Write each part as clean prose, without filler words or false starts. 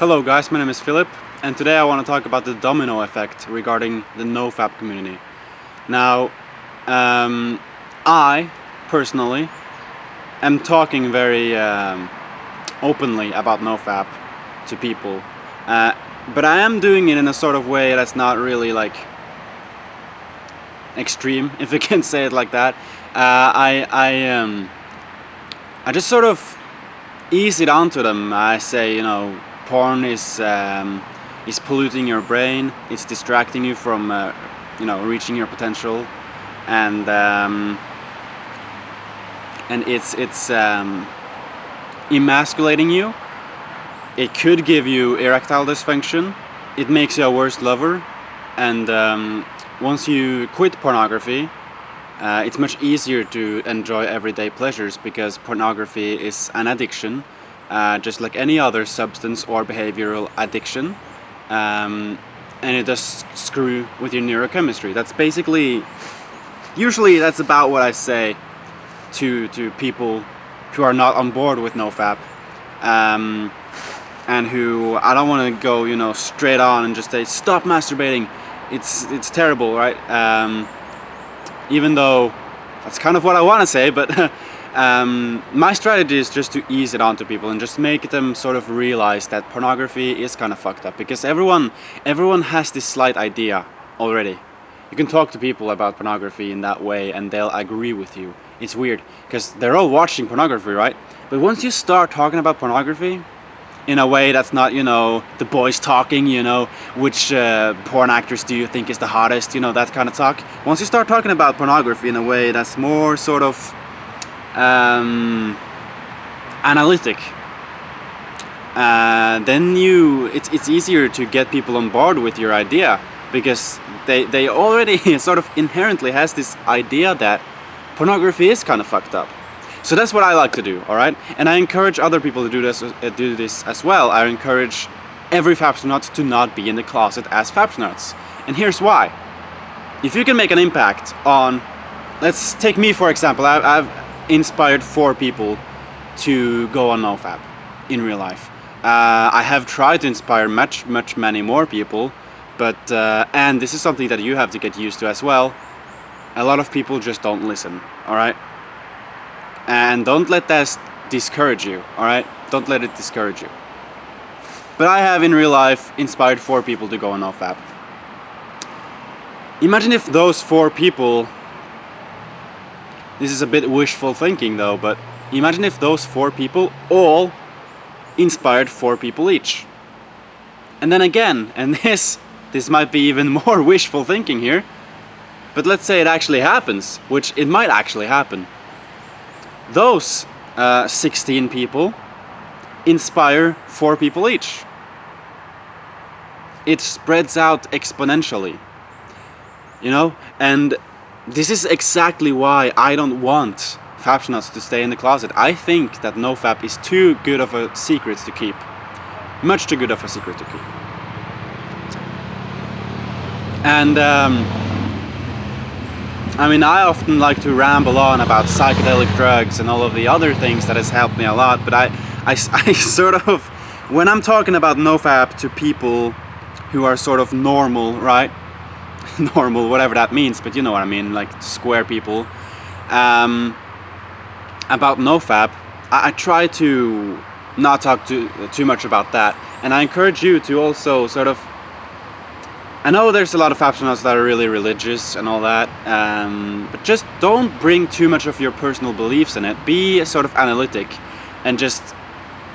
Hello guys, my name is Philip, and today I want to talk about the domino effect regarding the NoFap community. Now, I personally am talking very openly about NoFap to people, but I am doing it in a sort of way that's not really like extreme, if you can say it like that. I just sort of ease it onto them. I say, porn is polluting your brain. It's distracting you from, reaching your potential, and it's emasculating you. It could give you erectile dysfunction. It makes you a worse lover, and once you quit pornography, it's much easier to enjoy everyday pleasures because pornography is an addiction, just like any other substance or behavioral addiction, and it does screw with your neurochemistry. That's basically, usually that's about what I say to people who are not on board with NoFap, and who I don't want to go straight on and just say stop masturbating. It's terrible, right? Even though that's kind of what I want to say, but my strategy is just to ease it onto people and just make them sort of realize that pornography is kind of fucked up, because everyone has this slight idea already. You can talk to people about pornography in that way and they'll agree with you. It's weird because they're all watching pornography, right? But once you start talking about pornography in a way that's not, the boys talking, which porn actors do you think is the hottest, that kind of talk. Once you start talking about pornography in a way that's more sort of analytic, then it's easier to get people on board with your idea, because they already sort of inherently has this idea that pornography is kind of fucked up. So that's what I like to do, alright? And I encourage other people to do this as well. I encourage every Fapsnut to not be in the closet as Fapsnuts. And here's why. If you can make an impact on, let's take me for example. I've inspired 4 people to go on NoFap in real life. I have tried to inspire many more people, but and this is something that you have to get used to as well. A lot of people just don't listen, alright? And don't let that discourage you, alright? Don't let it discourage you. But I have in real life inspired 4 people to go on NoFap. Imagine if those 4 people, this is a bit wishful thinking though, but imagine if those 4 people all inspired 4 people each. And then again, and this might be even more wishful thinking here, but let's say it actually happens, which it might actually happen. Those 16 people inspire 4 people each. It spreads out exponentially, and this is exactly why I don't want Fapsnuts to stay in the closet. I think that NoFap is too good of a secret to keep. Much too good of a secret to keep. And I often like to ramble on about psychedelic drugs and all of the other things that has helped me a lot, but I sort of, when I'm talking about NoFap to people who are sort of normal, right? Normal, whatever that means, but you know what I mean, like square people, about NoFap, I try to not talk too much about that, and I encourage you to also sort of, I know there's a lot of Fapsnuts that are really religious and all that, but just don't bring too much of your personal beliefs in it. Be sort of analytic and just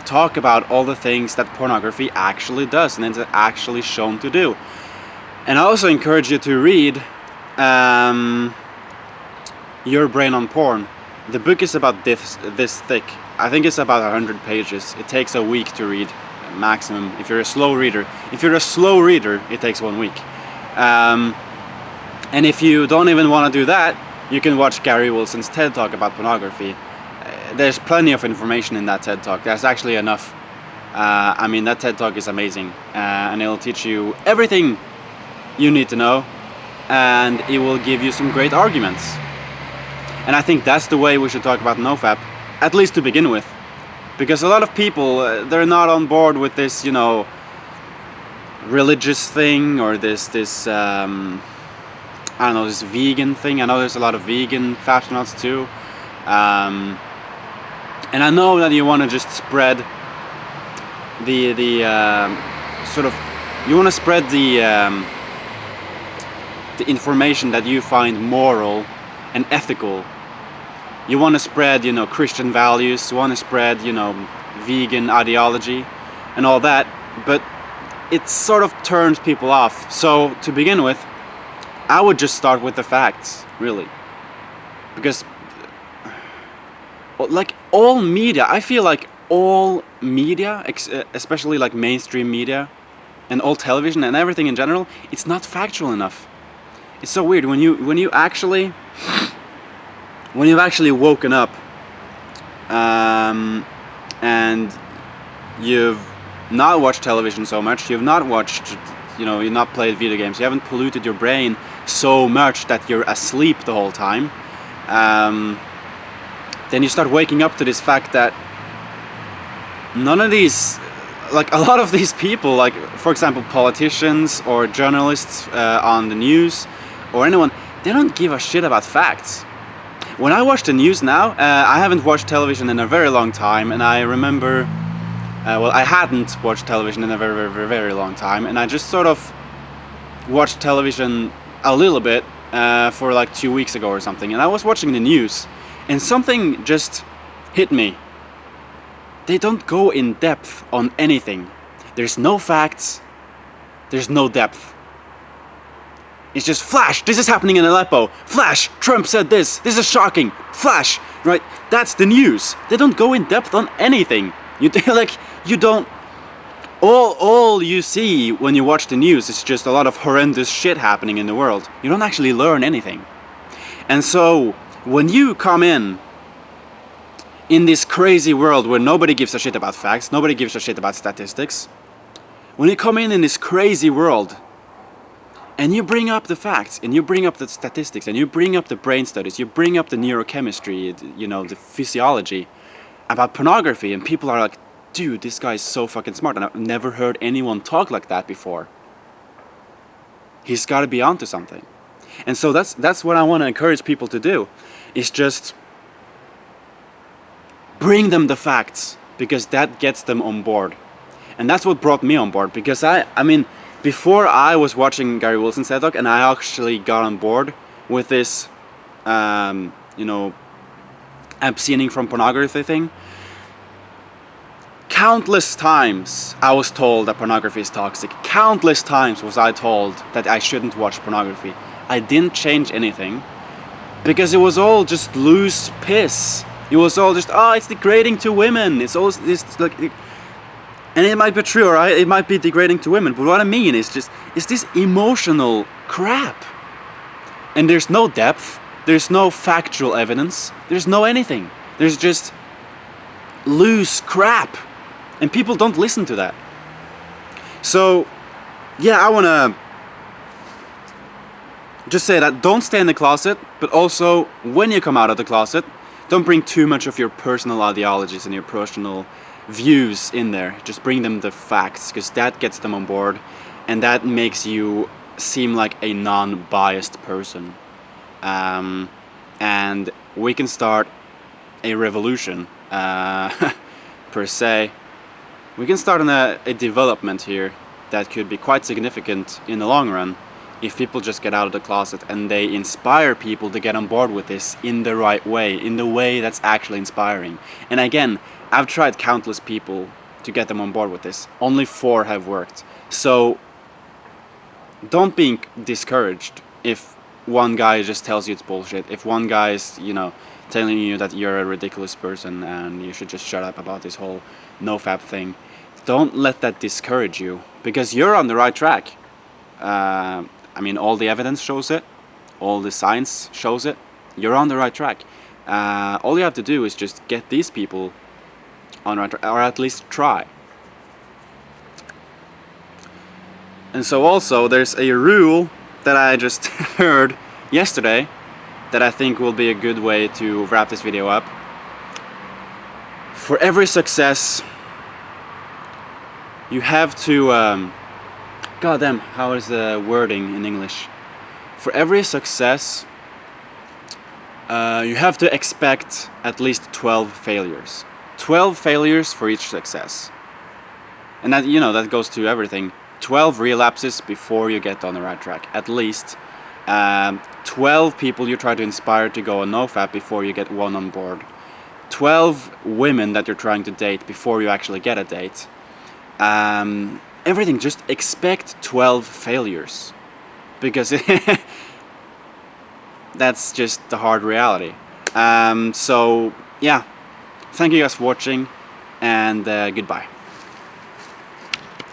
talk about all the things that pornography actually does and it's actually shown to do. And I also encourage you to read Your Brain on Porn. The book is about this thick. I think it's about 100 pages. It takes a week to read. Maximum if you're a slow reader. If you're a slow reader, it takes 1 week. And if you don't even want to do that, you can watch Gary Wilson's TED Talk about pornography. There's plenty of information in that TED Talk. That's actually enough. That TED Talk is amazing, and it'll teach you everything you need to know, and it will give you some great arguments. And I think that's the way we should talk about NoFap, at least to begin with. because a lot of people they're not on board with this, you know, religious thing, or this I don't know, this vegan thing. I know there's a lot of vegan fapsonauts too, and I know that you want to just spread the sort of, you want to spread the information that you find moral and ethical. You want to spread, you know, Christian values. You want to spread, you know, vegan ideology and all that, but it sort of turns people off. So to begin with, I would just start with the facts, really, because like all media, I feel like all media, especially like mainstream media and all television and everything in general, it's not factual enough. It's so weird when you've actually woken up and you've not watched television so much, you've not watched, you know, you've not played video games, you haven't polluted your brain so much that you're asleep the whole time, then you start waking up to this fact that none of these, like a lot of these people, like for example politicians or journalists on the news or anyone, they don't give a shit about facts. When I watch the news now, I haven't watched television in a very long time, and I remember, well, I hadn't watched television in a very, very, very long time, and I just sort of watched television a little bit for like 2 weeks ago or something, and I was watching the news, and something just hit me. They don't go in depth on anything. There's no facts, there's no depth. It's just flash, this is happening in Aleppo. Flash, Trump said this is shocking. Flash, right? That's the news. They don't go in depth on anything. You don't. All you see when you watch the news is just a lot of horrendous shit happening in the world. You don't actually learn anything. And so when you come in this crazy world where nobody gives a shit about facts, nobody gives a shit about statistics, when you come in this crazy world, and you bring up the facts, and you bring up the statistics, and you bring up the brain studies, you bring up the neurochemistry, you know, the physiology about pornography, and people are like, dude, this guy is so fucking smart, and I've never heard anyone talk like that before. He's got to be onto something. And so that's what I want to encourage people to do, is just bring them the facts, because that gets them on board. And that's what brought me on board, because I mean, before I was watching Gary Wilson's TED Talk, and I actually got on board with this, you know, abstaining from pornography thing, countless times I was told that pornography is toxic. Countless times was I told that I shouldn't watch pornography. I didn't change anything, because it was all just loose piss. It was all just, oh, it's degrading to women. It's all this, like... And it might be true, right? It might be degrading to women, but what I mean is just, it's this emotional crap. And there's no depth, there's no factual evidence, there's no anything. There's just loose crap. And people don't listen to that. So, yeah, I wanna just say that don't stay in the closet, but also, when you come out of the closet, don't bring too much of your personal ideologies and your personal views in there. Just bring them the facts, because that gets them on board, and that makes you seem like a non-biased person, and we can start a revolution, per se. We can start a development here that could be quite significant in the long run, if people just get out of the closet and they inspire people to get on board with this in the right way, in the way that's actually inspiring. And again, I've tried countless people to get them on board with this. Only 4 have worked. So don't be discouraged if one guy just tells you it's bullshit. If one guy is, you know, telling you that you're a ridiculous person and you should just shut up about this whole NoFap thing. Don't let that discourage you, because you're on the right track. I mean, all the evidence shows it. All the science shows it. You're on the right track. All you have to do is just get these people on right track, or at least try. And so also, there's a rule that I just heard yesterday that I think will be a good way to wrap this video up. for every success, you have to, goddamn, how is the wording in English? For every success, you have to expect at least 12 failures. 12 failures for each success. And that, you know, that goes to everything. 12 relapses before you get on the right track, at least. 12 people you try to inspire to go on NoFap before you get one on board. 12 women that you're trying to date before you actually get a date. Everything, just expect 12 failures. Because that's just the hard reality. So, yeah. Thank you guys for watching, and goodbye.